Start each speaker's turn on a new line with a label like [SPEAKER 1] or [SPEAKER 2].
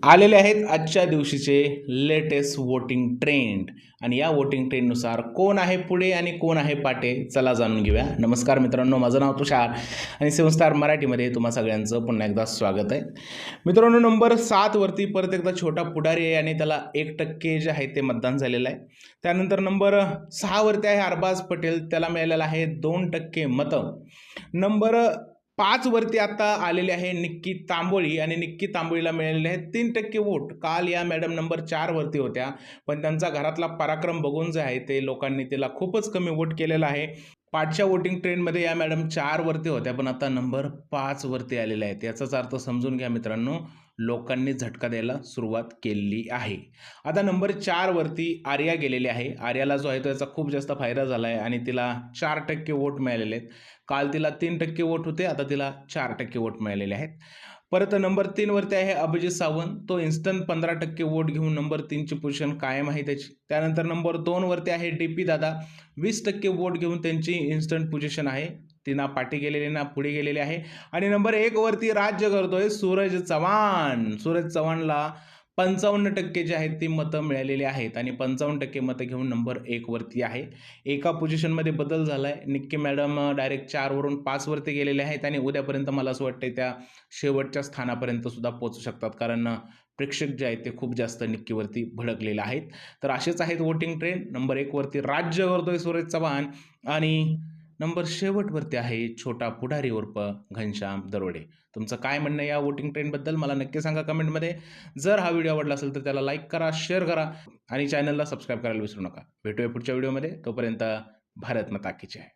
[SPEAKER 1] आलेले आहेत आजच्या दिवशीचे लेटेस्ट वोटिंग ट्रेंड आणि या वोटिंग ट्रेंडनुसार कोण आहे पुढे आणि कोण आहे पाटे चला जाणून घेऊया. नमस्कार मित्रांनो, माझं नाव तुषार आणि 7 स्टार मराठीमध्ये तुम्हा सगळ्यांचं पुन्हा एकदा स्वागत आहे. मित्रांनो, नंबर 7 वरती परत एकदा छोटा पुढारी आहे आणि त्याला 1% जे आहे ते मतदान झालेलं आहे. त्यानंतर नंबर 6 वरती आहे अरबाज पटेल, त्याला मिळालेलं आहे 2% मतं. नंबर 5 वरती आता आलेले आहे निक्की तांबोळी आणि निक्की तांबोळीला मिळालेले आहेत 3% वोट. काल या मॅडम नंबर 4 वरती होत्या, पण त्यांचा घरातला पराक्रम बघून जे आहे ते लोकांनी तिला खूपच कमी वोट केलेलं आहे. पाठच्या वोटिंग ट्रेंडमध्ये या मॅडम 4 वरती होत्या, पण आता नंबर 5 वरती आलेल्या आहेत. याचाच अर्थ समजून घ्या मित्रांनो, लोकांनी झटका द्यायला सुरुवात केलेली आहे. आता नंबर 4 वरती आर्या गेलेली आहे. आर्याला जो आहे तो याचा खूप जास्त फायदा झाला आहे आणि तिला 4% वोट मिळालेले आहेत. काल तिला 3% वोट होते, आता तिला 4% वोट मिळालेले आहेत. परत नंबर 3 वरती आहे अभिजित सावंत, तो इन्स्टंट 15% वोट घेऊन नंबर 3ची पोझिशन कायम आहे त्याची. त्यानंतर नंबर 2 वरती आहे DP दादा, 20% वोट घेऊन त्यांची इन्स्टंट पोझिशन आहे. ती ना पाठी गेलेली ना पुढे गेलेली आहे. आणि नंबर 1 वरती राज्य करतोय सूरज चव्हाण. सूरज चव्हाणला 55% जे आहेत ती मतं मिळालेली आहेत आणि 55% मतं घेऊन नंबर 1 वरती आहे. एका पोझिशनमध्ये बदल झाला आहे. निक्की मॅडम डायरेक्ट 4 वरून 5 वरती गेलेले आहेत आणि उद्यापर्यंत मला असं वाटतं त्या शेवटच्या स्थानापर्यंत सुद्धा पोहोचू शकतात, कारण प्रेक्षक जे आहेत ते खूप जास्त निक्कीवरती भडकलेले आहेत. तर असेच आहेत वोटिंग ट्रेंड. नंबर 1 वरती राज्य करतोय सूरज चव्हाण आणि नंबर शेवटवरती आहे छोटा पुढारी उर्फ घनश्याम दरोडे. तुमचं काय म्हणणं या वोटिंग ट्रेंडबद्दल मला नक्की सांगा कमेंटमध्ये. जर हा व्हिडिओ आवडला असेल तर त्याला लाईक करा, शेअर करा आणि चॅनलला सबस्क्राईब करायला विसरू नका. भेटूया पुढच्या व्हिडिओमध्ये. तोपर्यंत भारत माता की जय.